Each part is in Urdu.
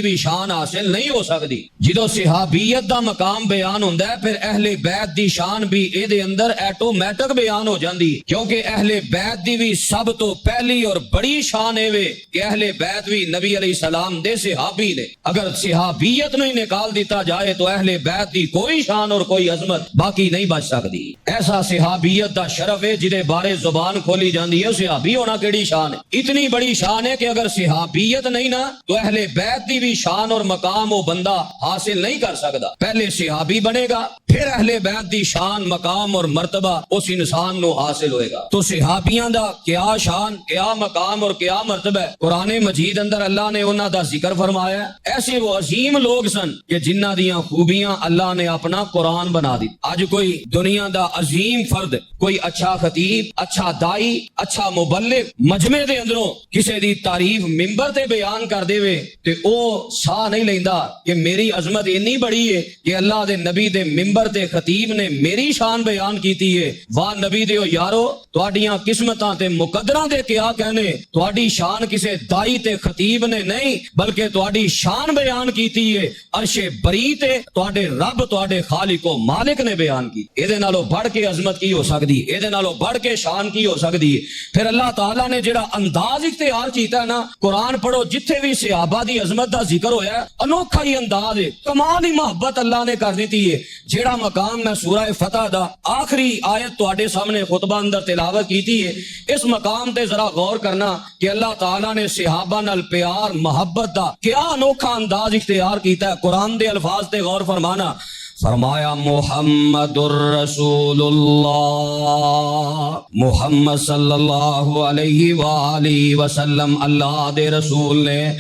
بھی شان حاصل نہیں ہو سکتی. جدو صحابیت دا مقام بیان ہوندا ہے پھر اہل بیت دی شان بھی اے دے اندر ایٹومیٹک بیان ہو جاندی, کیونکہ اہل بیت دی بھی سب تو پہلی اور بڑی شان اے وے کہ اہل بیت بھی نبی علیہ السلام دے صحابی نے. اگر صحابیت نہیں نکال دیتا جائے تو اہل بیت دی کوئی شان اور کوئی عظمت باقی نہیں بچ سکتی. ایسا صحابیت دا شرف ہے جدے بارے زبان کھولی جاندی ہے صحابی ہونا کیڑی شان ہے. اتنی بڑی شان ہے کہ اگر صحابیت نہیں نا تو اہل بیت دی بھی شان اور مقام وہ بندہ حاصل نہیں کر سکتا. پہلے صحابی بنے گا پھر اہل بیت دی شان مقام اور مرتبہ اس انسان نو حاصل ہوئے گا. تو صحابیاں دا کیا شان, کیا مقام اور کیا مرتبہ ہے. قرآن مجید اندر اللہ نے انہاں دا ذکر فرمایا ہے. ایسے وہ عظیم لوگ سن کہ جنہ دیاں خوبیاں اللہ نے اپنا قرآن بنا دی. آج کوئی دنیا دا عظیم فرد, کوئی اچھا خطیب, اچھا دائی, اچھا مبلغ مجمع دے اندروں کسے دی تعریف ممبر تے بیان کر دے وے تے او سا نہیں لیندا کہ میری عظمت اتنی بڑی ہے کہ اللہ دے نبی دے ممبر تے خطیب نے میری شان بیان کیتی ہے. واہ نبی دیو یارو, تہاڈیاں قسمتاں تے مقدراں دے کیا کہنے. تہاڈی شان کسے دائی تے خطیب نے نہیں بلکہ تہاڈی شان بیان کیتی ہے عرش بری تے تہاڈے رب, تہاڈے خالق و مالک نے بیان کی. اے دے نالوں بڑھ کے عظمت کی ہو سکدی, اے دے نالوں بڑھ کے شان کی ہو سکدی. پھر اللہ تعالیٰ نے جڑا انداز اختیار کیتا ہے نا, قرآن پڑھو جتھے بھی صحابہ دی عظمت دا ذکر ہویا ہے انوکھا ہی انداز ہے, کمال ہی محبت اللہ نے کر دیتی ہے. جڑا مقام میں سورہ فتح دا آخری آیت تواڈے سامنے خطبہ اندر تلاوت کیتی ہے, اس مقام تے ذرا غور کرنا کہ اللہ تعالیٰ نے صحابہ نال پیار محبت دا کیا انوکھا انداز اختیار کیتا ہے. قرآن دے الفاظ تے غور فرمانا. فرمایا محمد الرسول اللہ, محمد صلی اللہ علیہ وآلہ وسلم اللہ دے رسول نے,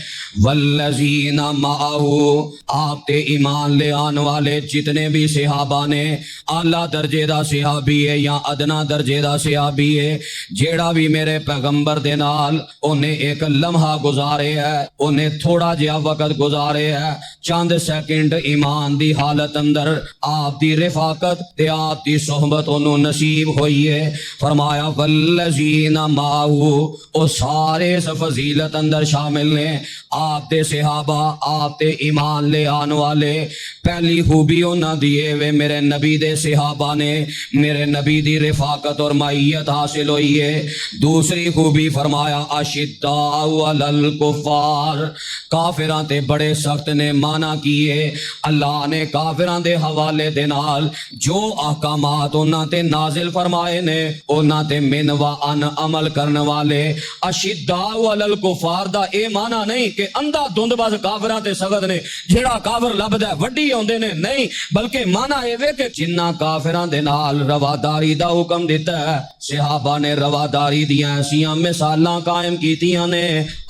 والذین معہو آپ تے ایمان لے آن والے جتنے بھی صحابہ نے, اعلیٰ درجے دا صحابی ہے یا ادنا درجے دا صحابی ہے, جیڑا بھی میرے پیغمبر دے نال انہیں ایک لمحہ گزارے ہے, انہیں تھوڑا جہا وقت گزارے ہے, چند سیکنڈ ایمان دی حالت اندر آپ دی رفاقت تے آپ دی صحبت انہوں نصیب ہوئی ہے. فرمایا والذین معہو, او سارے اس فضیلت اندر شامل نے. آپ تے صحابہ, آپ تے ایمان لے آن والے, پہلی خوبی انہاں دیے وے میرے نبی دے صحابہ نے, میرے نبی دی رفاقت اور معیت حاصل ہوئی ہے. دوسری خوبی فرمایا اشداء علی الکفار, کافراں تے بڑے سخت نے مانا کیے. اللہ نے کافراں دے حوالے دے نال جو احکامات انہاں تے نازل فرمائے نے انہاں تے من و ان عمل کرنے والے. اشداء علی الکفار دا اے مانا نہیں کہ اندھا دھند بس کافراں تے سخت نے, جیڑا کافر لبدا ہے وڈی ہوندے نے, نہیں, بلکہ مانا اے وے کہ جنہ کافراں دے نال رواداری دا حکم دیتا ہے, صحابہ نے رواداری دیاں ایسیاں مثالاں قائم کیتیاں نے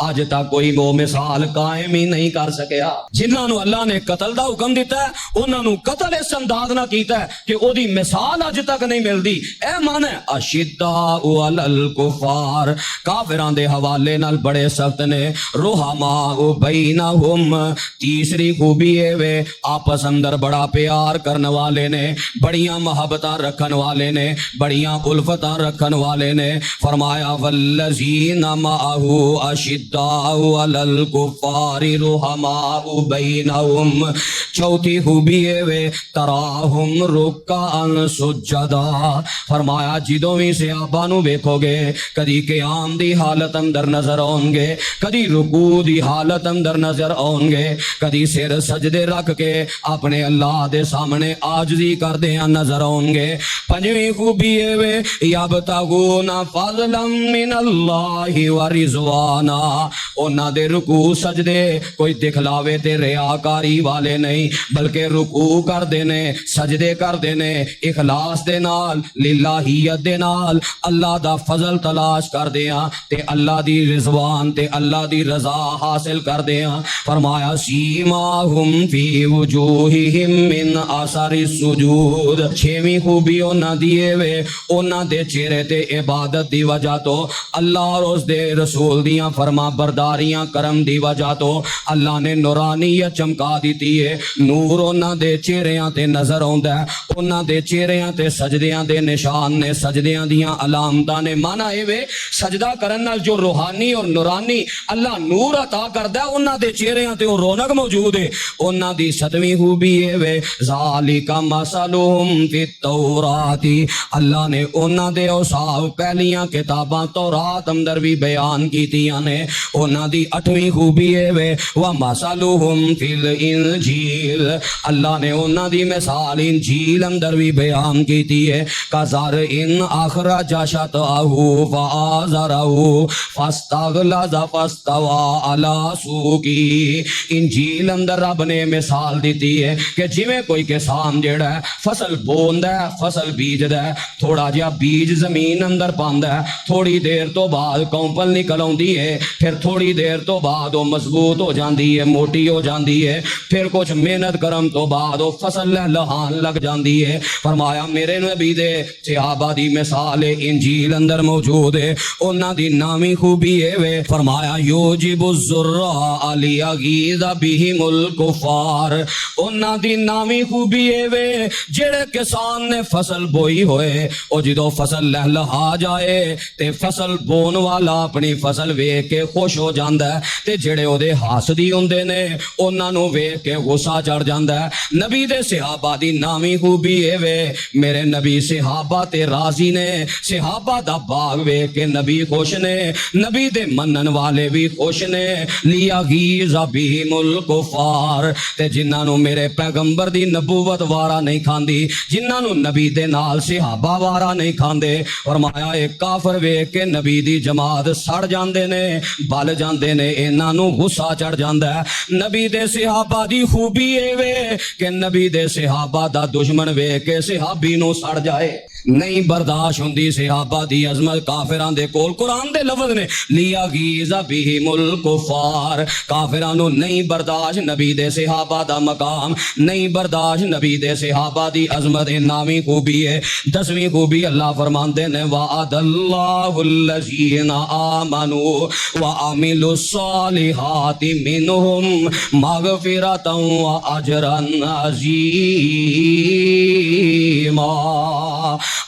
اج تک کوئی وہ مثال قائم ہی نہیں کر سکیا. جنہاں نو اللہ نے قتل دا حکم دیتا ہے انہاں نو قتل اس انداز نہ کیتا ہے کہ او دی مثال اج تک نہیں ملدی. اے مانا ہے اشداء علی الکفار, کافراں دے حوالے نال بڑے سخت نے. رحماء بینہم, تیسری خوبی اے وے آپس اندر بڑا پیار کرنے والے نے, بڑیاں محبتاں رکھن والے نے, بڑیاں الفتاں رکھن والے نے. فرمایا والذین معہو اشداء علی الکفار رحماء بینہم. چوتھی خوبی اے وے تراہم رکعا سجدا. فرمایا جدوں بھی صحابہ نو ویکھو گے کدی قیام دی حالت اندر نظر آؤں گے, کدی رکوع دی حالت اندر نظر آؤں گے, کدی سر سجدے رکھ کے اپنے اللہ دے سامنے عاجزی کردے نظر آؤں گے. پنجویں خوبی اے وے یبتغون فضلا من اللہ ورضوانا, انہاں دے رکوع سجدے کوئی دکھلاوے تے ریاکاری والے نہیں بلکہ رکوع کر دینے, سجدے کر دینے اخلاص دے نال, للہیت دے نال, اللہ دا فضل تلاش کر دیاں تے اللہ دی رضوان تے اللہ دی رضا حاصل کر دیاں. فرمایا سیماہم فی وجوہہم من اثر السجود. چھویں خوبی انہاں دیے وے انہاں دے چہرے تے عبادت دی وجہ تو, اللہ اور اس دے رسول دیاں فرما برداریاں کرم دی وجہ تو اللہ نے نورانیت چمکا دیتی ہے. نور انہاں دے چہریاں تے نظر آوندا ہے, انہاں دے چہریاں تے سجدیاں دے نشان نے, سجدیاں دیاں علامتاں نے. مانا اے وے سجدہ کرن نال جو روحانی اور نورانی اللہ نور عطا کردا ہے انہاں دے چہریاں تے او رونق موجود ہے. انہاں دی 7ویں خوبی اے وے ذالک مثلہم فی التوراۃ. اللہ نے انہاں دے اوصاف پہلیاں کتاباں تورات اندر بھی بیان کیتیاں نے. انہاں دی 8ویں خوبی اے وے ومثلہم فی الانجیل. اللہ نے انہاں دی مثال انجیل اندر بھی بیان کیتی ہے. کزرع اخرج شطأہ فآزرہ فاستغلظ فاستوى علی سوقہ. انجیل اندر رب نے مثال دیتی ہے کہ جویں کوئی کسان جڑا ہے فصل بوندا ہے, فصل بیجدا ہے, تھوڑا جہا بیج زمین اندر پاندا ہے, تھوڑی دیر تو بعد کونپل نکل آندی ہے, پھر تھوڑی دیر تو بعد وہ مضبوط ہو جاندی ہے, موٹی ہو جاندی ہے, پھر کچھ محنت کرم تو بعد وہ فصل لہلہان لگ جاندی ہے. فرمایا میرے نبی دے صحابہ دی مثال انجیل اندر موجود ہے. انہاں دی 9ویں خوبی ہے وے فرمایا یوجب الزراء لیغیظ بہم الکفار. انہاں دی 9ویں خوبی ہے وے جڑے کسان نے فصل بوئی ہوئے او جدو فصل لہلہا جائے تے فصل بون والا اپنی فصل ویکھ کے خوش ہو جاندا ہے تے جڑے او دے حاسدی ہوندے نے انہاں نو ویکھ کے غصہ چڑھ جاندا ہے. نبی دے صحابہ دی 9ویں خوبی ہے وے میرے نبی صحابہ تے راضی نے, صحابہ دا باغ ویکھ کے نبی خوش نے, نبی دے منن والے بھی خوش نے. لیغیظ بہم الکفار. تے جنہاں نو میرے پیغمبر دی نبوت وارا نہیں کھاندی, جنہاں نو نبی دے نال صحابہ وارا نہیں کھاندے, فرمایا ایک کافر ویکھ کے نبی دی جماعت سڑ جاندے نے, بل جاندے نے, انہاں نو غصہ چڑھ جاندا ہے. نبی دے صحابہ دی خوبی اے وے کہ نبی دے صحابہ دا دشمن ویکھ کے صحابی نو سڑ جائے. نہیں برداشت ہوندی صحابہ دی عظمت کافراں دے کول. قرآن دے لفظ نے لیغیظ بہم الکفار. کافراں نو نہیں برداشت نبی دے صحابہ دا مقام, نہیں برداشت نبی دے صحابہ دی عظمت. 9ویں خوبی ہے. 10ویں خوبی اللہ فرماندے نے وعد اللہ الذین آمنوا وعملوا الصالحات منہم مغفرۃ واجرا عظیما.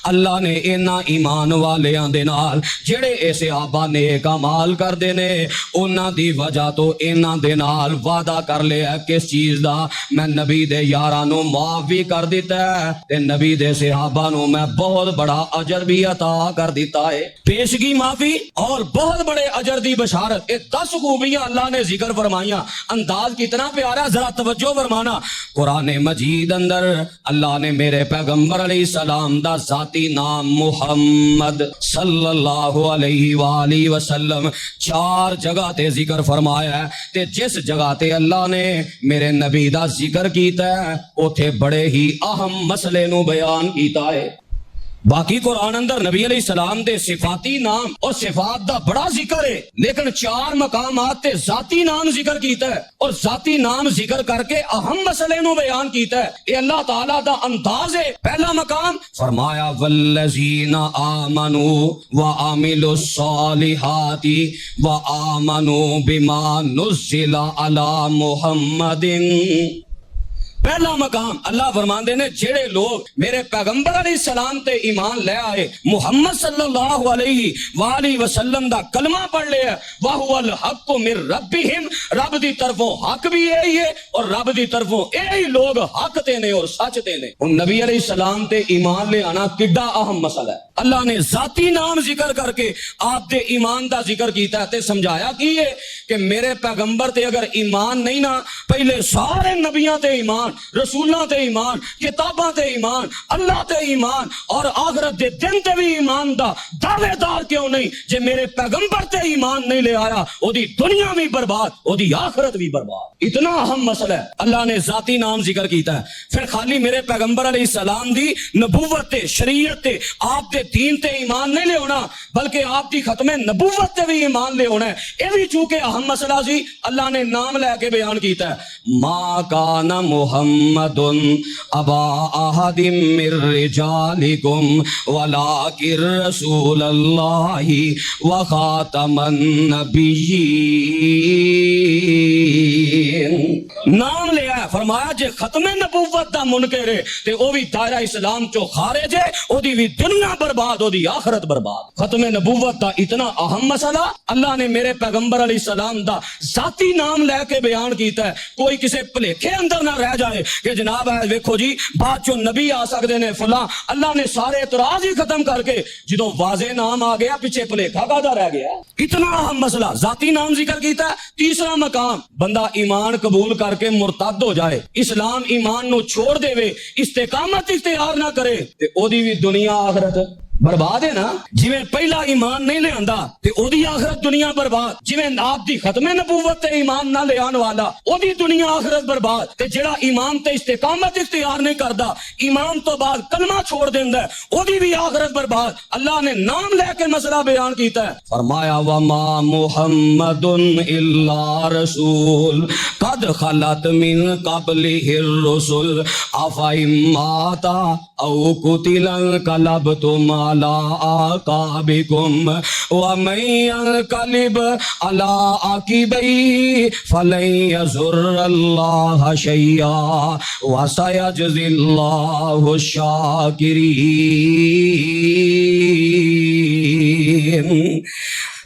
اللہ نے انہاں ایمان والیاں دے نال جڑے اے صحابہ نیک اعمال کردے نے انہاں دی وجہ تو انہاں دے نال وعدہ کر لیا کس چیز دا, میں نبی دے یاراں نو معاف بھی کر دیتا ہے تے نبی دے صحابہ نو میں بہت بڑا اجر بھی عطا کر دیتا ہے. پیشگی معافی اور بہت بڑے اجر دی بشارت. یہ 10 خوبیاں اللہ نے ذکر فرمائیاں. انداز کتنا پیارا, ذرا توجہ فرمانا. قرآن مجید اندر اللہ نے میرے پیغمبر علیہ السلام دا ذاتی نام محمد صلی اللہ علیہ وآلہ وسلم 4 جگہ تے ذکر فرمایا ہے. تے جس جگہ تے اللہ نے میرے نبی دا ذکر کیتا ہے اوتھے بڑے ہی اہم مسئلے نو بیان کیتا ہے. باقی قرآن اندر نبی علیہ السلام دے صفاتی نام اور صفات دا بڑا ذکر ہے, لیکن 4 مقامات تے ذاتی نام ذکر کیتا ہے اور ذاتی نام ذکر کر کے اہم مسئلے نو بیان کیتا ہے. یہ اللہ تعالیٰ دا انداز ہے. پہلا مقام فرمایا والذین آمنوا وعملوا الصالحات وآمنوا بما نزل علی محمد. پہلا مقام اللہ فرماندے نے جڑے لوگ میرے پیغمبر علیہ السلام تے ایمان لے آئے, محمد صلی اللہ علیہ وآلہ وسلم دا کلمہ پڑھ لیا, وَهُوَ الْحَقُّ مِن رَبِّهِمْ, رب دی طرفوں حق بھی یہی ہے اور رب دی طرفوں یہی لوگ حق تے نے اور سچ تے نے. اور نبی علیہ السلام تے ایمان لے آنا کڈا اہم مسئلہ ہے. اللہ نے ذاتی نام ذکر کر کے آپ دے ایمان دا ذکر کیتا ہے تے سمجھایا کی ہے کہ میرے پیغمبر تے اگر ایمان نہیں نا, پہلے سارے نبیاں تے ایمان, رسولوں تے ایمان, کتاباں تے ایمان, اللہ تے ایمان اور آخرت دے دن تے بھی ایمان دا دعوے دار کیوں نہیں. جے میرے پیغمبر تے ایمان نہیں لے آیا او دی دنیا بھی برباد, او دی آخرت بھی برباد. اتنا اہم مسئلہ ہے. اللہ نے ذاتی نام ذکر کیتا ہے. پھر خالی میرے پیغمبر علیہ السلام دی نبوت تے شریعت تے آپ دے دین تے ایمان نہیں لے ہونا, بلکہ آپ دی ختم نبوت تے بھی ایمان لے ہونا ہے. یہ بھی چونکہ اہم مسئلہ سی اللہ نے نام لے کے بیان کیتا ہے. ما کان محمد محمد ابا احد من رجالکم ولکن رسول اللہ وخاتم النبیین. نام لیا ہے، فرمایا جے ختم نبوت دا منکر ہے تے او بھی دائرہ اسلام چو خارج ہے، او دی بھی دنیا برباد، او دی آخرت برباد. ختم نبوت دا اتنا اہم مسئلہ اللہ نے میرے پیغمبر علیہ السلام دا ذاتی نام لے کے بیان کیتا ہے. کوئی کسے بھلیکھے اندر نہ رہ جائے کہ جناب ہے ویکھو جی بعد چو نبی آ سکتے نے فلاں. اللہ نے سارے اعتراض ہی ختم کر کے جدو واضح نام آ گیا پیچھے بھلیکھا کادا رہ گیا. اتنا اہم مسئلہ ذاتی نام ذکر کیتا ہے. تیسرا مقام، بندہ ایمان قبول کر کے مرتد ہو جائے، اسلام ایمان نو چھوڑ دے وے، استقامت اختیار نہ کرے تے او دی بھی دنیا آخرت برباد ہے نا. جویں پہلا ایمان نہیں لے آندا تے او دی آخرت دنیا برباد. جویں آپ دی ختم نبوت تے ایمان نہ لے آن والا او دی دنیا آخرت برباد. تے جڑا ایمان تے استقامت اختیار نہیں کردا، ایمان تو بعد کلمہ چھوڑ دیندا ہے، او دی بھی آخرت برباد. اللہ نے نام لے کے مسئلہ بیان کیتا ہے، فرمایا وما محمد الا رسول قد خلت من قبلہ الرسل افئن مات او قتل انقلبتم على عقابكم ومن ينقلب على عقبيه فلن يضر الله شيئا وسيجزي الله الشاكرين.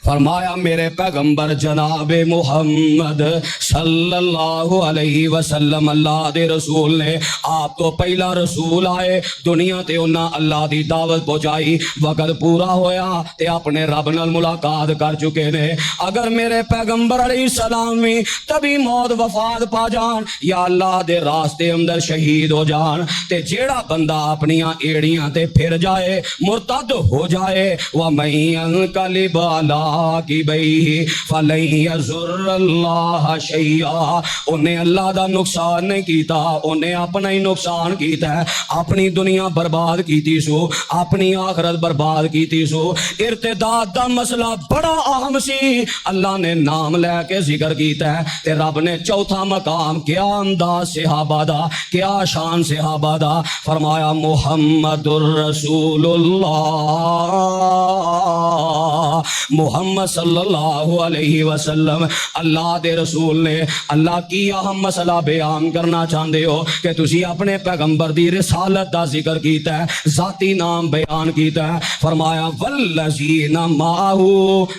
فرمایا میرے پیغمبر جناب محمد صلی اللہ علیہ وسلم اللہ دے رسول نے، آپ تو پہلا رسول آئے دنیا تے انہاں اللہ دی دعوت پہنچائی، وقت پورا ہویا تے اپنے رب نال ملاقات کر چکے نے. اگر میرے پیغمبر علیہ السلام بھی تبھی موت وفات پا جان یا اللہ دے راستے اندر شہید ہو جان تے جیڑا بندہ اپنیاں ایڑیاں تے پھر جائے مرتد ہو جائے وَمَن يَنقَلِبْ عَلَىٰ عَقِبَيْهِ فَلَن يَضُرَّ اللَّهَ شَيْئًا. انہیں اللہ دا نقصان نہیں کیتا، انہیں اپنا ہی نقصان کیتا ہے. اپنی دنیا برباد کیتی سو، اپنی آخرت برباد کیتی سو. ارتداد دا مسئلہ بڑا اہم سی، اللہ نے نام لے کے ذکر کیتا ہے. تے رب نے چوتھا مقام کیا انداز صحابہ دا، کیا شان صحابہ دا، فرمایا محمد الرسول اللہ. محمد صلی اللہ علیہ وسلم اللہ دے رسول نے. اللہ کی اہم مسئلہ بیان کرنا چاہتے ہو کہ تسی اپنے پیغمبر دی رسالت دا ذکر کیتا ہے، ذاتی نام بیان کیتا ہے. فرمایا والذین معہ،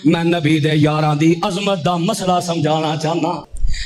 میں نبی دے یاراں دی عظمت دا مسئلہ سمجھانا چاہنا.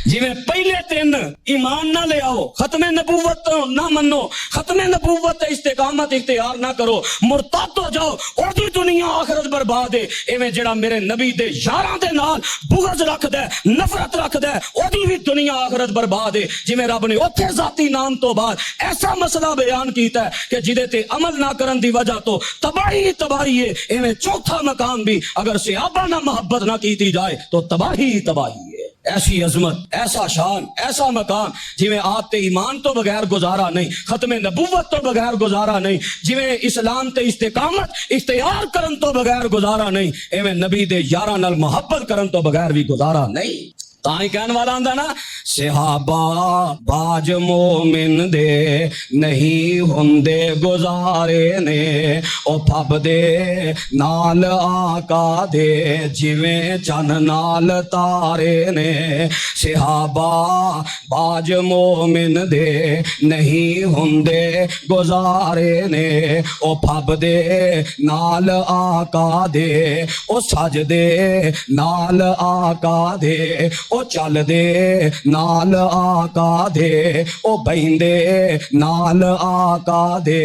جی میں پہلے دن ایمان نہ لے آؤ، ختم نبوت نہ منو، ختم نبوت استقامت اختیار نہ کرو، مرتد ہو جاؤ، اور دی دنیا آخرت برباد ہے. ایویں جڑا میرے نبی دے یاراں دے نال بغض رکھ دے، نفرت رکھ دے، اور دی بھی دنیا آخرت برباد ہے. جی میں رب نے اوتھے ذاتی نام تو بعد ایسا مسئلہ بیان کیتا ہے کہ جدے تے عمل نہ کرن دی وجہ تو تباہی تباہی ہے. ایویں چوتھا مقام بھی اگر صحابہ نہ محبت نہ کیتی جائے تو تباہی تباہی ہے. ایسی عظمت، ایسا شان، ایسا مقام جی میں آپ تے ایمان تو بغیر گزارا نہیں، ختم نبوت تو بغیر گزارا نہیں، جی میں اسلام تے استقامت اختیار کرن تو بغیر گزارا نہیں، ایویں نبی دے یاراں نال محبت کرن تو بغیر بھی گزارا نہیں. تائیں کہن والا آندا نا صحابہ باج مومن دے نہیں ہوندے گزارے نے، او پھب دے نال آقا دے جویں چن نال تارے نے. صحابہ باج مومن دے نہیں ہوندے گزارے نے، او پھب دے نال آقا دے، او سجدے نال آقا دے، او چل دے نال آقا دے، او بہندے نال آقا دے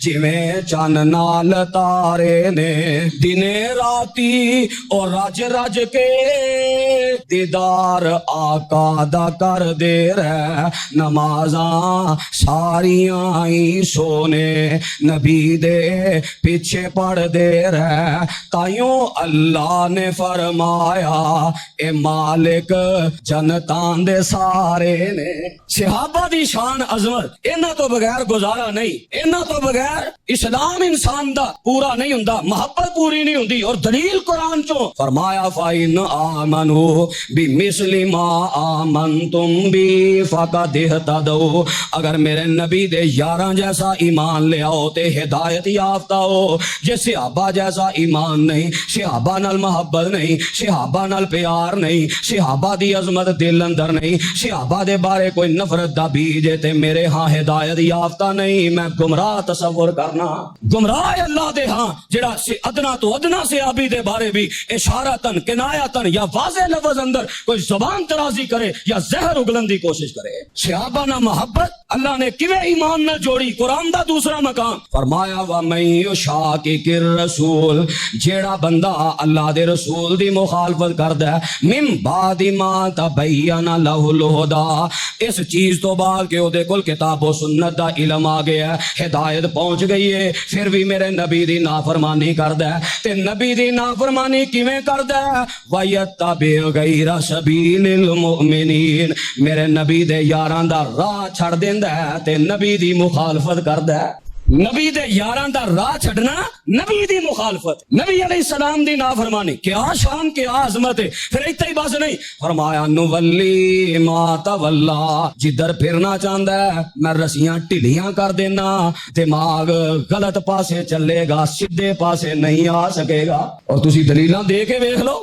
جویں چن نال تارے نے. دنے راتی او رج رج کے دیدار آقا دا کر دے رہ، نمازاں ساریاں ہی سونے نبی دے پیچھے پڑھ دے رہ. تائیوں اللہ نے فرمایا اے مالک جنتاں دے سارے نے. صحابہ دی شان عظمت انہاں تو بغیر گزارا نہیں. انہاں تو بغیر اسلام انسان دا پورا نہیں ہوندا, محبت پوری نہیں ہوندی. اور دلیل قرآن چوں فرمایا فَإِنْ آمَنُوا بِمِثْلِ مَا آمَنْتُمْ بِهِ فَقَدِ اهْتَدَوْا. اگر میرے نبی دے یاراں جیسا ایمان لے آؤ تے ہدایت یافتہ ہو. جے صحابہ جیسا ایمان نہیں, صحابہ نال محبت نہیں, صحابہ نال پیار نہیں, صحابہ دی عظمت دل اندر نہیں, صحابہ دے بارے کوئی نفرت دا بیج ہے تے میرے ہاں ہدایت یافتہ نہیں. میں گمراہ تصور کرنا, گمراہ اللہ دے ہاں جڑا ادنا تو ادنا صحابی دے بارے بھی اشارتن کنایتن یا واضح لفظ اندر کوئی زبان ترازی کرے یا زہر اگلن دی کوشش کرے. صحابہ نہ محبت اللہ نے کیویں ایمان نہ جوڑی. قرآن دا دوسرا مقام فرمایا وَمَن يُشَاقِقِ الرَّسُولَ, جیڑا بندہ اللہ دے رسول دی مخالفت کردا ہے من بعد ما تبین لہ الہدی, اس چیز تو بعد کہ اودے کول کتاب و سنت دا علم آ گیا ہے, ہدایت پہنچ گئی ہے, پھر بھی میرے نبی دی نافرمانی کردا ہے. تے نبی دی نافرمانی کیویں کردا ہے وَيَتَّبِعْ غَيْرَ سَبِيلِ الْمُؤْمِنِينَ, میرے نبی دے یاراں دا راہ چھڑ دیندا ہے تے نبی دی مخالفت کردا ہے. نبی دے یاراں دا راہ چھڑنا نبی دی مخالفت, نبی علیہ السلام دی نافرمانی. کیا شان کیا عظمت ہے. پھر اتنا ہی بس نہیں, فرمایا نولی ما تولا, جدھر پھرنا چاہندا ہے میں رسیاں ٹھلیاں کر دینا, دماغ غلط پاسے چلے گا, سیدھے پاسے نہیں آ سکے گا. اور تسی دلیلاں دے کے ویکھ لو,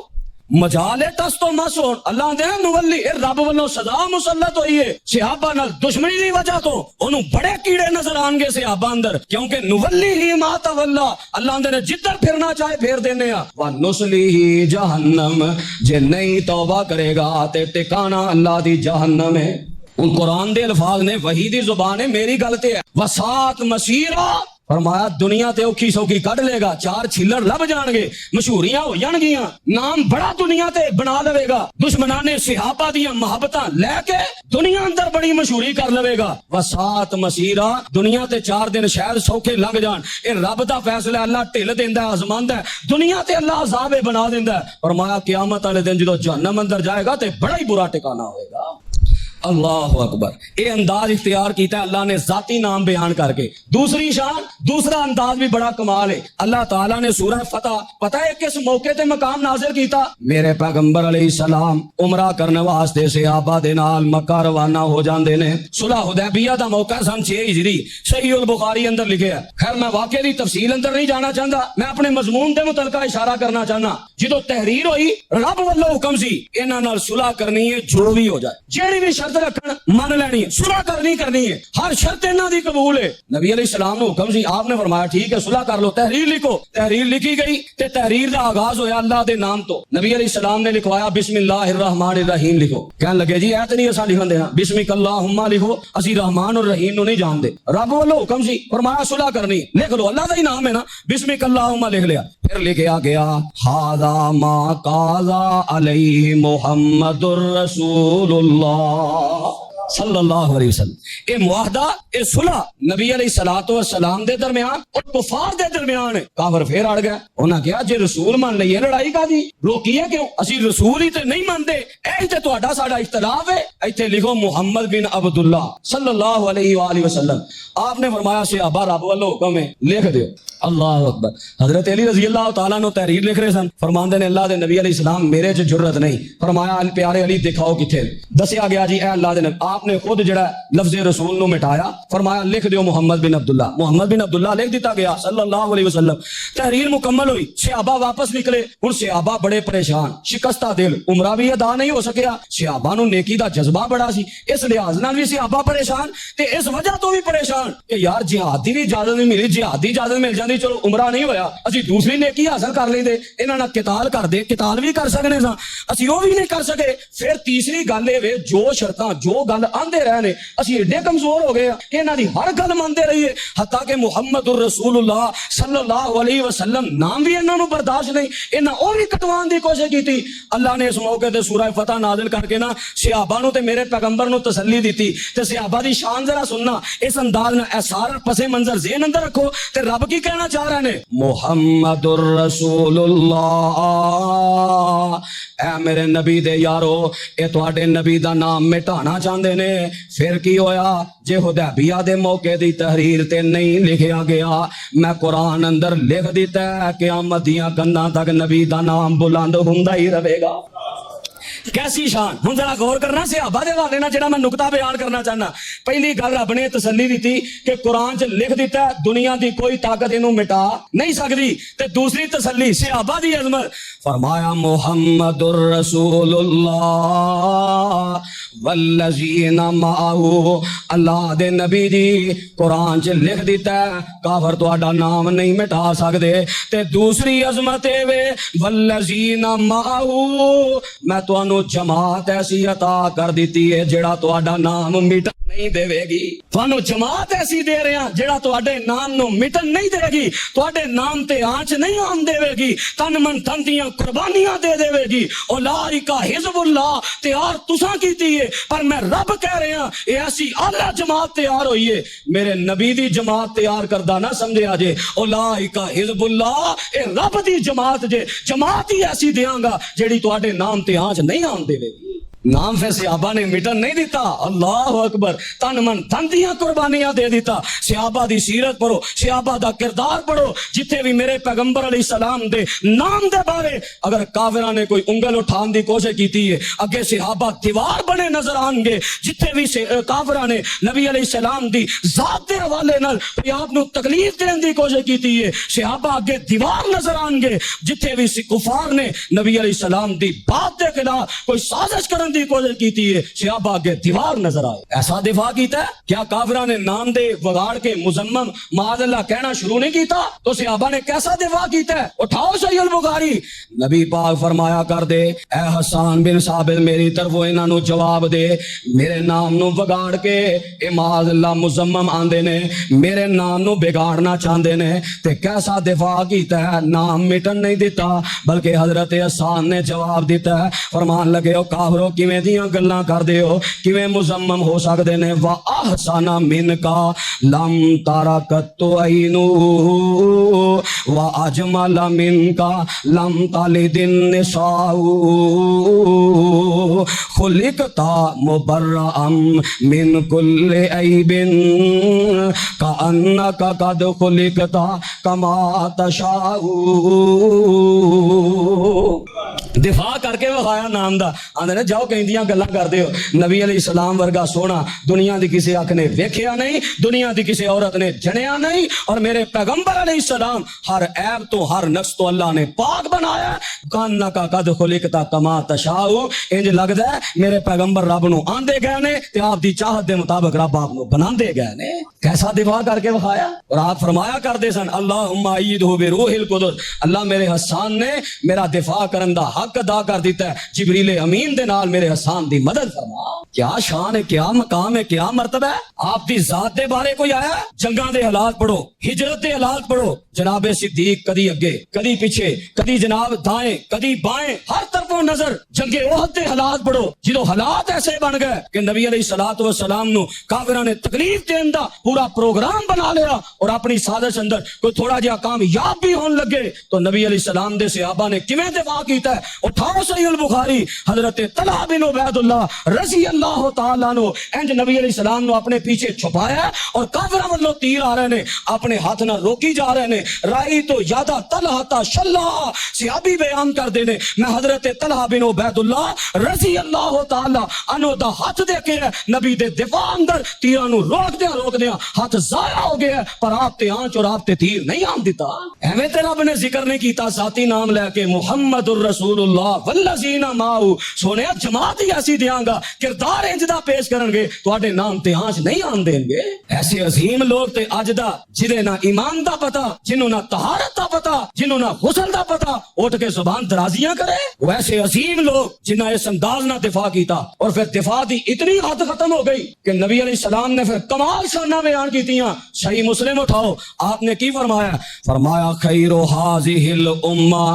مجالے تس تو مس ہون. اللہ دے نولی رب والوں سزا مسلط ہوئی ہے صحابہ نال دشمنی دی وجہ تو انہوں بڑے کیڑے نظر آن گے صحابہ اندر, کیونکہ نولی ہی ما تولا, اللہ دے نے جدھر پھرنا چاہے پھیر دینے آ. وَنُسْلِهِ جہنم, جے نہیں توبہ کرے گا تے ٹکانا اللہ دی جہنم ہے. ان قرآن دے الفاظ نے وحی دی زبان ہے, میری غلطی ہے. وسات مسیرہ, فرمایا دنیا تے اوکھی سوکھی کڈ لے گا, چار چھلڑ لب جان گے, مشہوریاں ہو جان گیاں, نام بڑا دنیا تے بنا لوے گا, دشمنان نے صحابہ دیاں محبتاں لے کے دنیا اندر بڑی مشہوری کر لوے گا. وسات مسیرہ, دنیا تے 4 دن شاید سوکھے لنگ جان, اے رب دا فیصلہ, اللہ ٹھل دیندا ہے, آزماندا ہے, دنیا تے اللہ عذاب بنا دیندا ہے. فرمایا قیامت والے دن جدوں جہنم اندر جائے گا تے بڑا ہی برا ٹھکانہ ہوئے گا. اللہ اکبر. اے انداز اختیار کیتا ہے اللہ نے ذاتی نام بیان کر کے. دوسری شان, دوسرا انداز بھی بڑا کمال ہے. اللہ تعالیٰ نے سورہ فتح پتہ ہے کس موقع تے مقام نازل کیتا, میرے پیغمبر علیہ السلام عمرہ کرنے واسطے صحابہ دے نال مکہ روانہ ہو جاندے نے. صلح حدیبیہ دا موقع سن 6 ہجری, صحیح البخاری اندر لکھے ہے. خیر میں واقعے دی تفصیل اندر نہیں جانا چاہتا, میں اپنے مضمون دے متعلقہ اشارہ کرنا چاہنا. جدوں تحریر ہوئی رب والوں حکم سی انہاں نال صلح کرنی ہے, جو بھی ہو جائے, جیڑی بھی شرط رکھن مان لینی ہے, صلح کرنی ہے, ہر شرط انہاں دی قبول ہے. نبی علیہ السلام نے حکم سی, آپ نے فرمایا ٹھیک ہے صلح کر لو, تحریر لکھو. تحریر لکھی گئی تے تحریر دا آغاز ہویا اللہ دے نام تو. نبی علیہ السلام نے لکھوایا بسم اللہ الرحمن الرحیم لکھو. کہنے لگے جی ایت نہیں اساں لکھن دینا, بسمک اللہم لکھو, اسی رحمان اور رحیم نو نہیں جان دے. رب والوں حکم سی, فرمایا صلح کرنی, لکھ لو, اللہ دا ہی نام ہے نا, بسمک اللہم لکھ لیا. پھر لکھیا گیا ھذا ما قاضا علیہ محمد الرسول اللہ صلی اللہ علیہ وسلم. اے معاہدہ, اے صلح نبی علیہ الصلوۃ والسلام دے درمیان اور کفار دے درمیان ہے. کافر پھر اڑ گیا, انہاں کہا جے رسول مان لئیے لڑائی کا دی روکیے کیوں, اسی رسول ہی تے نہیں مانتے, اے تے تہاڈا ساڈا اختلاف ہے. ایتھے لکھو محمد بن عبداللہ صلی اللہ علیہ وآلہ وسلم. آپ نے فرمایا صحابہ رب والوں حکم ہے لکھ دیو. اللہ اکبر. حضرت علی رضی اللہ تعالیٰ نے تحریر لکھ رہے سن, فرماندے نے اللہ دے نبی علیہ السلام میرے چ جرت نہیں. فرمایا پیارے علی دکھاؤ کتھے. دسیا گیا جی اے اللہ دے نبی, آپ نے خود جڑا لفظ رسول نو مٹایا, فرمایا لکھ دیو محمد بن عبداللہ. محمد بن عبداللہ لکھ دیتا گیا صلی اللہ علیہ وسلم. تحریر مکمل ہوئی, صحابہ واپس نکلے. ہن صحابہ بڑے پریشان, شکستہ دل, عمرہ بھی ادا نہیں ہو سکیا. صحابہ نو نیکی دا جذبہ بڑا سی, اس لحاظ نال بھی صحابہ پریشان تے اس وجہ تو بھی پریشان کہ یار جہاد دی بھی اجازت نہیں ملی, جہاد دی اجازت مل جاندی چلو عمرہ نہیں ہویا, اسی دوسری نیکی حاصل کر لیندے, انہاں نال قتال کر دے, قتال بھی کر سکنے سا, اسی وہ بھی نہیں کر سکے. پھر تیسری گل اے وے جو شرطاں جو گل آندے رہنے اسی ایڈے کمزور ہو گئے کہ انہاں دی ہر گل مانتے رہیے, حتیٰ کہ محمد الرسول اللہ صلی اللہ علیہ وسلم نام بھی انہاں نو برداشت نہیں, انہاں او بھی کٹوان دی کوشش کیتی. اللہ نے اس موقع تے سورہ فتح نازل کر کے نا صحابہ نو تے میرے پیغمبر نو تسلی دیتی. تے صحابہ دی شان ذرا سننا, اس انداز نال اے سارا پس منظر ذہن اندر رکھو. تے رب کی کہنا کرنا چاہ رہے ہیں محمد الرسول اللہ، اے میرے نبی دے یارو اے تواڈے نبی دا نام مٹانا چاہندے نے۔ پھر کی ہویا جے حدیبیہ دے موقع دی تحریر تے نہیں لکھیا گیا، میں قرآن اندر لکھ دیتا ہے قیامت دیاں کناں تک نبی دا نام بلند ہوندا ہی رہے گا۔ کیسی شان! ہن ذرا غور کرنا صحابہ دے حوالے نال جڑا میں نقطہ بیان کرنا چاہنا۔ پہلی گل رب نے تسلی دیتی کہ قرآن چ لکھ دیتا ہے دنیا دی کوئی طاقت اینوں مٹا نہیں سکتی، تے دوسری تسلی صحابہ دی عظمت، فرمایا محمد الرسول اللہ والذین معہ، اللہ دے نبی دی قرآن چ لکھ دیتا ہے کافر تہاڈا نام نہیں مٹا سکدے۔ تے دوسری عظمت اے وے والذین معہ، میں تانوں جماعت ایسی عطا کر دیتی ہے جڑا تہاڈا نام مٹا نہیں دے گی۔ تانوں جماعت ایسی دے رہے ہیں جڑا تہاڈے نام نو مٹن نہیں دے گی، تہاڈے نام تے آنچ نہیں آن دے گی، تن من دھن دیاں قربانیاں دے گی۔ اولئک حزب اللہ تیار تساں کیتی ہے، پر میں رب کہہ رہا ہاں اے ایسی اعلی جماعت تیار ہوئی ہے، میرے نبی دی جماعت تیار کردہ نہ سمجھے آجے۔ اولئک حزب اللہ، اے رب دی جماعت جے، جماعت ہی ایسی دیاں گا جیڑی تہاڈے نام تے آنچ نہیں آن دے گی۔ نام پھر صحابہ نے مٹن نہیں دیتا، اللہ اکبر، تن من دھن دیاں قربانیاں دے دیتا۔ صحابہ دی سیرت پڑھو، صحابہ دا کردار پڑھو، جتھے بھی میرے پیغمبر علیہ السلام دے نام دے بارے اگر کافرہ نے کوئی انگل اٹھان دی کوشش کیتی ہے، اگے صحابہ دیوار بنے نظر آن گے۔ جتھے بھی کافرہ نے نبی علیہ السلام دی ذات دے حوالے نال آپ نو تکلیف دین دی کوشش کیتی ہے، صحابہ اگے دیوار نظر آن گے۔ جتھے بھی کفار نے نبی علیہ السلام دی بات دے خلاف کوئی سازش کرن دی کوشش کیتی ہے، صحابہ کے دیوار نظر آئے۔ ایسا دفاع کیتا ہے؟ کیا کافرہ نے نام دے وگاڑ کے مزمم معاذ اللہ کہنا شروع نہیں کیتا؟ تو صحابہ نے کیسا دفاع کیتا ہے؟ اٹھاؤ صحیح البخاری، نبی پاک فرمایا کر دے اے حسان بن ثابت میری طرف انہاں نو جواب دے، میرے نام نو وگاڑ کے اے معاذ اللہ مزمم آندے نے، میرے نام نو بگاڑنا چاہندے نے، تے کیسا دفاع کیتا ہے؟ نام مٹن نہیں دیتا بلکہ حضرت حسان نے جواب دیتا ہے، فرمان لگے او کافرو کیویں دیاں گلاں کر دے ہو، کیویں مزمم ہو سکدے نے؟ وَأَحْسَنَ مِنْكَ لَمْ تَرَكَتُ عَيْنُ وَأَجْمَلَ مِنْكَ لَمْ تَلِدِ النِّسَاءُ خُلِقْتَ مُبَرَّأً مِنْ كُلِّ عَيْبٍ كَأَنَّكَ قَدْ خُلِقْتَ كَمَا تَشَاءُ۔ دفاع کر کے وخایا نام دا، آندے نے جاؤ کہیں دیاں گلاں کر دیو، نبی علیہ السلام ورگا سونا دنیا دی کسی اکھ نے ویکھیا نہیں، دنیا دی کسی عورت نے جنیا نہیں، اور میرے پیغمبر علیہ السلام ہر عیب تو ہر نقص تو اللہ نے پاک بنایا۔ کانکا قد خلقت کما تشاء، انج لگدا ہے میرے پیغمبر رب نو آندے گئے نے تے آپ دی چاہت دے مطابق رب آپ نو بناندے گئے نے۔ کیسا دفاع کر کے وخایا؟ اور آپ فرمایا کرتے سن اللہم ایدہ بروح القدس، اللہ میرے حسان نے میرا دفاع کرن دا حق ادا کر دیتا ہے، جبریل امین دے نال میرے حسان دی مدد فرما۔ کیا شان ہے، کیا مقام ہے، کیا مرتبہ ہے۔ آپ دی ذات دے بارے کوئی آیا؟ جنگاں دے حالات پڑھو، ہجرت دے حالات پڑھو، جناب صدیق کدی اگے کدی پیچھے، کدی جناب دائیں کدی بائیں، ہر طرفوں نظر۔ جنگ احد دے حالات پڑھو، جدو حالات ایسے بن گئے کہ نبی علیہ الصلوۃ والسلام نو کافراں نے تکلیف دین دا پورا پروگرام بنا لیا، اور اپنی سازش اندر کوئی تھوڑا جہا کامیاب بھی ہون لگے تو نبی علیہ السلام دے صحابہ نے کیویں دفاع کیتا ہے؟ اٹھاؤ صحیح البخاری، حضرت طلحہ بن عبید اللہ رضی اللہ تعالیٰ عنہ انج نبی علیہ السلام نو اپنے پیچھے چھپایا، اور کافراں والوں تیر آ رہے نے، اپنے ہاتھ نہ روکی جا رہے نے۔ رائی تو یادا طلحہ تا شلہ، صحابی بیان کر دینے میں حضرت طلحہ بن عبید اللہ رضی اللہ تعالیٰ عنہ دا ہاتھ دیکھے ہے، نبی دے دفاع اندر تیراں نو روک دیا ہاتھ ضائع ہو گیا، پر آپ تے آنچ اور آپ تے تیر نہیں آن دیتا۔ ایویں تے رب نے ذکر نہیں کیتا ذاتی نام لے کے محمد الرسول اللہ والذین معہ، سونے جماعت ہی ایسی دیاں گا، کردار انجدہ پیش کرن گے، تواڈے نام تے آنچ نہیں آن دیں گے۔ ایسے عظیم لوگ تے اجدہ جدے نہ ایمان دا پتا، جنہوں نہ طہارت دا پتا، جنہوں نہ غسل دا پتا، اٹھ کے زبان درازیاں کرے۔ ویسے عظیم لوگ جنہاں اس انداز نہ دفاع کیتا، اور پھر دفاع دی اتنی حد ختم ہو گئی کہ نبی علیہ السلام نے پھر کمال شانہ بیان کیتیاں۔ صحیح مسلم اٹھاؤ، آپ نے کی فرمایا؟ فرمایا خیر هذه الامہ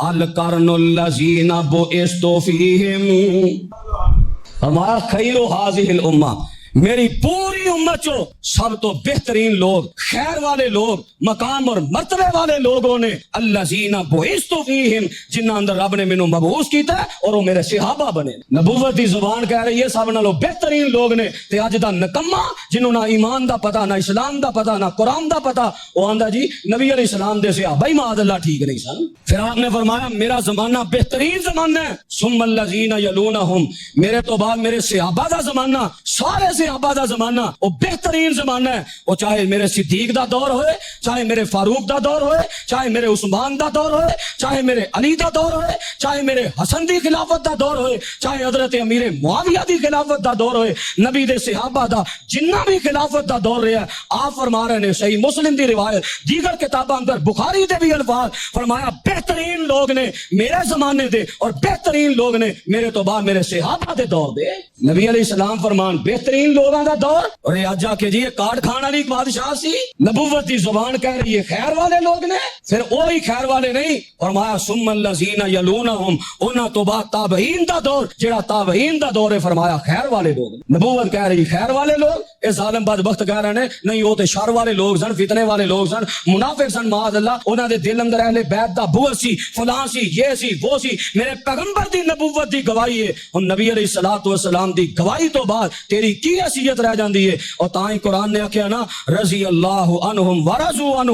القرن الذین بعثت فیہم، فرمایا خیر هذه الامہ، میری پوری میری امت چو سب تو بہترین لوگ خیر والے لوگ مقام اور مرتبے والے لوگوں نے الذین بعثت فیہم جنہاں اندر رب نے مینوں مبعوث کیتا ہے اور وہ میرے صحابہ بنے. نبوت دی زبان کہہ رہی ہے سب نالوں بہترین لوگ نے تے اج دا نکما جنہوں نہ ایمان دا پتہ نہ اسلام دا پتہ نہ قرآن دا پتہ وہ آندا جی نبی علیہ السلام دے صحابہ ہی معاذ اللہ ٹھیک نہیں سن. پھر آپ نے فرمایا میرا زمانہ بہترین زمانہ ہے ثم الذین یلونہم میرے تو بعد میرے صحابہ دا زمانہ سارے صحابہ دا زمانہ وہ بہترین زمانہ ہے. وہ چاہے میرے صدیق دا دور ہوئے چاہے میرے فاروق دا دور ہوئے چاہے میرے عثمان دا دور ہوئے چاہے میرے علی دا دور ہوئے چاہے میرے حسن دی خلافت دا دور ہوئے چاہے حضرت امیر معاویہ دی خلافت دا دور ہوئے نبی دے صحابہ دا جنہ بھی خلافت دا دور رہا ہے آپ فرما رہے ہیں صحیح مسلم دی روایت دیگر کتاباں اندر بخاری دے بھی الفاظ فرمایا بہترین لوگ نے میرے زمانے دے اور بہترین لوگ نے میرے تو بعد میرے صحابہ دے دور دے. نبی علیہ السلام فرمان بہترین لوگاں دا دور اور یہ آجا کے جی یہ کارڈ کھانا نہیں بادشاہ سی. نبوت دی زبان کہہ رہی ہے خیر والے لوگ نے پھر وہی خیر والے نہیں فرمایا ثم الذین یلونہم انہاں تو بعد تابعین دا دور جڑا تابعین دا دور ہے فرمایا خیر والے لوگ. نبوت کہہ رہی خیر والے لوگ اے ظالم بدبخت کہہ رہے ہیں نہیں وہ تے شر والے لوگ سن فتنے والے لوگ سن منافق سن معاذ اللہ انہاں دے دل اندر اہل بیت دا بغض سی فلاں سی یہ سی وہ سی. میرے پیغمبر دی نبوت دی گواہی ہے اور نبی علیہ الصلوۃ والسلام دی گواہی تو بعد تیری کی حیثیت رہ جاندی ہے. اور تاں ہی قرآن نے آکھیا نا رضی اللہ عنہم ورضوا عنہ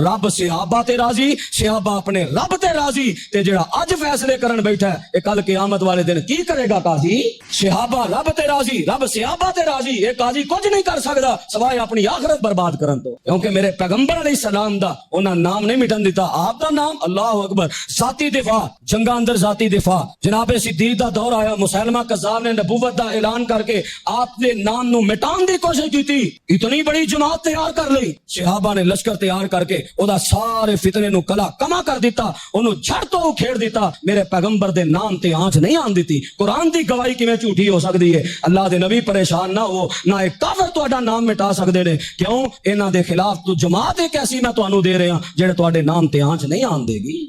رب صحابہ تے راضی صحابہ اپنے رب تے راضی تے جڑا اج فیصلے کرن بیٹھا ہے اے کل قیامت والے دن کی کرے گا قاضی. صحابہ رب تے راضی رب صحابہ تے راضی اے قاضی کچھ نہیں کر سکدا سوائے اپنی آخرت برباد کرن تو کیونکہ میرے پیغمبر علیہ السلام دا انہاں نام نہیں مٹن دیتا آپ دا نام اللہ اکبر ذاتی دفاع جنگاں اندر ذاتی دفاع. جناب صدیق دا دور آیا مسلمہ کذاب نے نبوت دا اعلان کر کے آپ دے نام نو مٹان دی کوشش کی تھی اتنی بڑی جماعت تیار کر لی صحابہ نے لشکر تیار کر کے او دا سارے فتنے نو کلا کما کر دیتا انہوں جھڑ تو کھیڑ دیتا. میرے پیغمبر دے نام تے آنچ نہیں آن دیتی. قرآن دی گواہی کیویں جھوٹی ہو سکتی ہے. اللہ دے نبی پریشان نہ ہو نہ ایک کافر تہاڈا نام مٹا سکدے نے کیوں انہاں دے خلاف تو جماعت ایک ایسی میں تانوں دے رہا جڑے تہاڈے نام تے آنچ نہیں آن دے گی.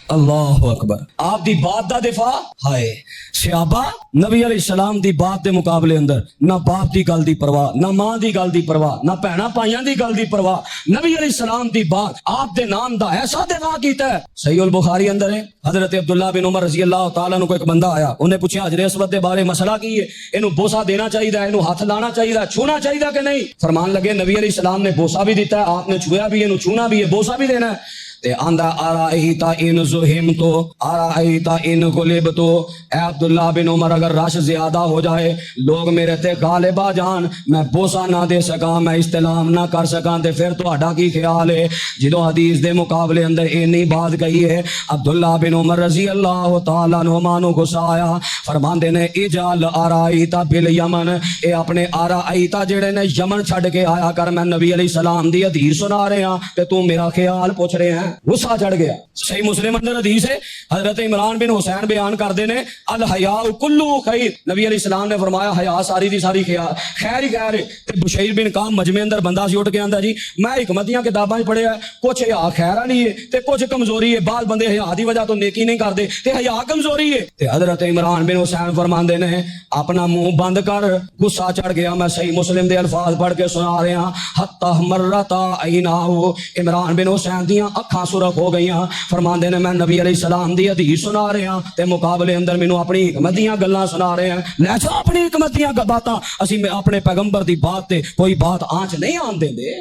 اللہ اکبر. آپ دی بات دا دفاع ہائے صحابہ نبی علیہ السلام دی بات دے مقابلے اندر نہ باپ دی گل دی پرواہ نہ ماں دی گل دی پرواہ نہ بہنا پائیاں دی گل دی پرواہ. نبی علیہ السلام دی بات آپ دے نام دا ایسا دفاع کیتا ہے. صحیح البخاری اندر ہے حضرت عبداللہ بن عمر رضی اللہ تعالیٰ عنہ کو ایک بندہ آیا انہیں پوچھا حجر اسود دے بارے مسئلہ کی ہے اینو بوسا دینا چاہیے اینو ہاتھ لانا چاہیے چھونا چاہیے کہ نہیں. فرمان لگے نبی علیہ السلام نے بوسا بھی دیتا ہے آپ نے چھویا بھی اینو چھونا بھی ہے بوسا بھی دینا ہے. تے آندہ آرائیتا ان زہمتو آرائیتا ان غلبتو اے عبداللہ بن عمر اگر رش زیادہ ہو جائے لوگ میرے تے غالب آ جان میں بوسا نہ دے سکاں میں استلام نہ کر سکاں تے پھر تو اڈا کی خیال ہے. جدو حدیث دے مقابلے اندر اینی بات کہی ہے عبداللہ بن عمر رضی اللہ تعالیٰ عنہ مانو غصہ آیا فرماندے نے اجال آرائیتا بالیمن اے اپنے آرائیتا جڑے نے یمن چھڑ کے آیا کر میں نبی علیہ السلام دی حدیث سنا رہے ہیں تے تو میرا خیال پوچھ رہے ہیں. غصہ چڑھ گیا. صحیح مسلم اندر حدیث ہے حضرت عمران بن حسین بیان کردے نے الحیاء کلو خیر نبی علیہ السلام نے فرمایا حیا ساری دی ساری خیر ہی خیر ہے. تے بشیر بن کام مجمع اندر بندہ سی اٹھ کے آندا جی میں حکمتیاں کتاباں وچ پڑھیا کچھ حیا خیر والی ہے تے کچھ کمزوری ہے بعض بندے حیا دی وجہ تو نیکی نہیں کردے تے حیا کمزوری ہے. تے حضرت عمران بن حسین فرماندے نے اپنا منہ بند کر غصہ چڑھ گیا. میں صحیح مسلم دے الفاظ پڑھ کے سنا رہا ہاں حتی مرتا عیناہو عمران بن حسین دیاں اکھاں سرخ ہو گئیاں. فرماندے نے میں نبی علیہ السلام دی حدیث سنا رہے ہیں تے مقابلے اندر مینوں اپنی حکمت دیاں گلاں سنا رہے ہیں. لے جا اپنی حکمت دیاں باتاں اسی میں اپنے پیغمبر دی بات تے کوئی بات آنچ نہیں آن دیندے.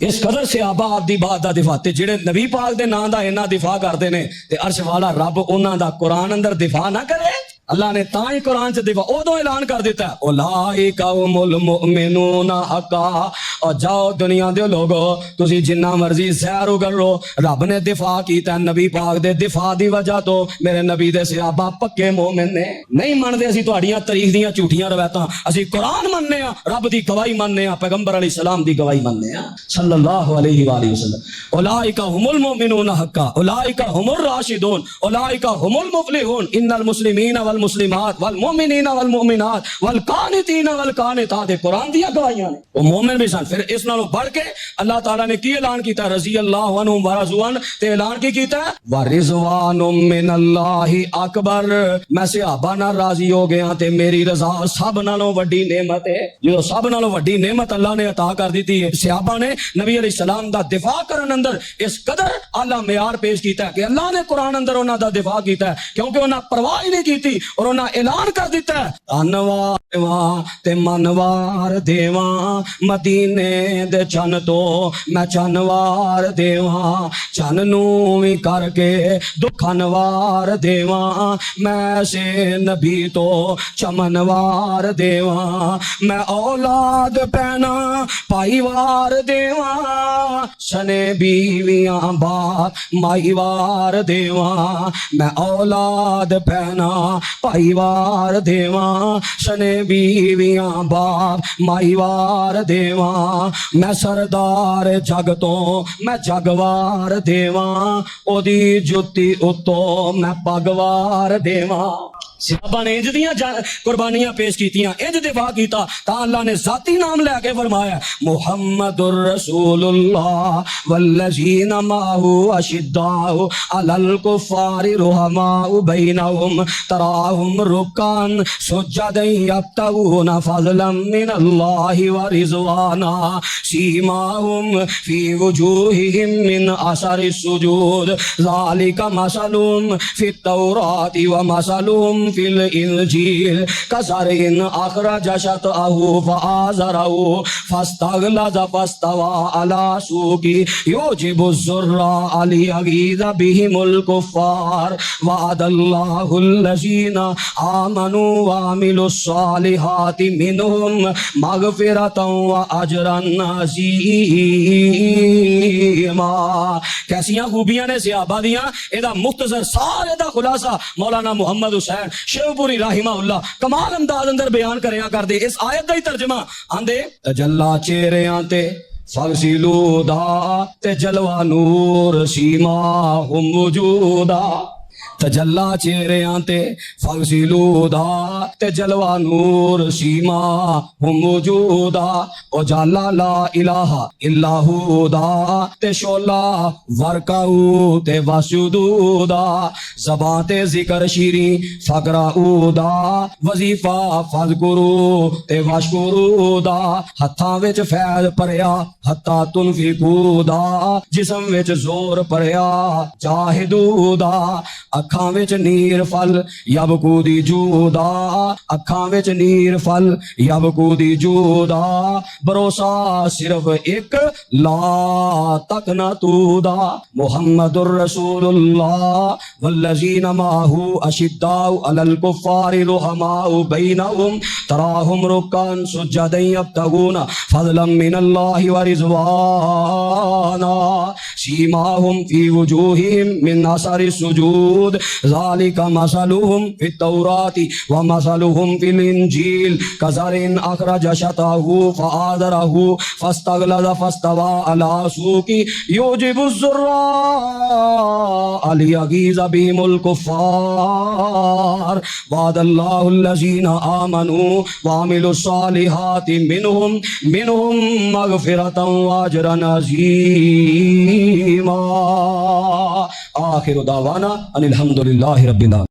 اس قدر صحابہ آپ دی بات دا دفاع تے جڑے نبی پاک دے نام دا انہاں دفاع کردے نے تے عرش والا رب انہاں دا قرآن اندر دفاع نہ کرے. اللہ نے تاں ہی قرآن سے دفاع ادو اعلان کر دیتا ہے اولئک هم المؤمنون حقا. اور جاؤ دنیا دے لوگو تسی جنہ مرضی سیر کرو رب نے دفاع کیتا ہے نبی پاک دے دفاع دی وجہ تو میرے نبی دے صحابہ پکے مومن نے. نہیں مندے اسی تہاڈیاں تاریخ دیاں جھوٹیاں روایتاں اسی قرآن مننے ہاں رب دی گواہی مننے ہاں پیغمبر علیہ السلام دی گواہی مننے ہاں صلی اللہ علیہ وآلہ وسلم. اولئک هم المؤمنون حقا اولئک هم الراشدون اولئک هم المفلحون ان المسلمین والمسلمات والمؤمنین والمؤمنات والقانتین والقانتات، قرآن دیا گواہیاں نے، وہ مومن بھی سن۔ پھر اس نالوں بڑھ کے اللہ تعالیٰ نے کی اعلان کیتا، رضی اللہ عنہم ورضوا عنہ، تے اعلان کی کیتا ہے ورضوان من اللہ اکبر، میں صحابہ نال راضی ہو گیا تے میری رضا سب نالوں وڈی نعمت ہے۔ جو سب نالوں وڈی نعمت اللہ نے عطا کر دیتی ہے، صحابہ نے نبی علیہ السلام دا دفاع کرن اندر اس قدر اعلیٰ معیار پیش کیتا ہے کہ اللہ نے قرآن اندر انہاں دا دفاع کیتا ہے، کیونکہ انہاں پرواہ ہی نہیں کیتی اور انہاں اعلان کر دیتا ہے انوار تے منوار دیواں مدینے دے چن تو میں چنوار دیواں، چن نو وی کر کے دکھنوار دیواں، میں سے نبی تو چمنوار دیواں، میں اولاد پینا پائی وار دیواں، سنے بیویاں بات مائی وار دیواں، میں اولاد پینا پائی وار دیواں، سنے بیویاں باپ مائی وار دیواں، میں سردار جگ تو میں جگوار دیواں، او دی جتی اتو میں پگوار دیواں۔ صحابہ نے انج دیاں قربانیاں پیش کیتیاں، انج دفاع کیتا، تا اللہ نے ذاتی نام لے کے فرمایا محمد الرسول اللہ والذین معہ اشداء علی الکفار رحماء بینہم تراہم رکعا سجدا یبتغون فضلا من اللہ ورضوانا سیماہم فی وجوہہم من اثر السجود ذالک مثلہم فی التوراۃ ومثلہم فی الانجیل کزرع اخرج شطأہ فآزرہ فاستغلظ فاستوى علی سوقہ یعجب الزراء لیغیظ بہم الکفار وعد اللہ الذین آمنوا وعملوا الصالحات منہم مغفرۃ واجرا عظیما۔ کیسیاں خوبیاں نے صحابہ دیاں، ادا مختصر سارے دا خلاصہ مولانا محمد حسین شیو پوری رحمہ اللہ کمال انداز اندر بیان کریا کر دے۔ اس آیت دا ہی ترجمہ آندے تجلا چہریاں تے فغسلو دا تے جلوہ نور سیما ہم وجودا، تجلا چہریاں تے فغسلو دا تے جلوہ نور سیما ہم وجودا، او جالا لا الہ الا ہو دا تے شولا ورکاؤ تے واسجدو دا، زباں تے ذکر شیریں فقراؤ دا، وظیفہ فذکرو تے واشکرو دا، ہتھاں وچ فیض پریا حتی تنفقو دا، جسم وچ زور پریا جاہدو دا، اکھاں وچ نیر فل یبکو دی جودا، اکھاں وچ نیر فل یبکو دی جودا، بھروسہ صرف ایک لا تک نہ تو دا، محمد الرسول اللہ والذین معہ اشداء علی الکفار رحماء بینہم تراہم رکعا سجدا یبتغون فضلا من اللہ ورضوانا سیماہم فی وجوہہم من اثر السجود ذالک مثلہم فی التوراۃ ومثلہم فی الانجیل کزرع اخرج شطأہ فآزرہ فاستغلظ فاستوى علی سوقہ یعجب الزراء لیغیظ بہم الکفار وعد اللہ الذین آمنوا وعملوا الصالحات منہم مغفرۃ واجرا عظیما۔ آخر دعوانا ان الحمدللہ رب العالمین۔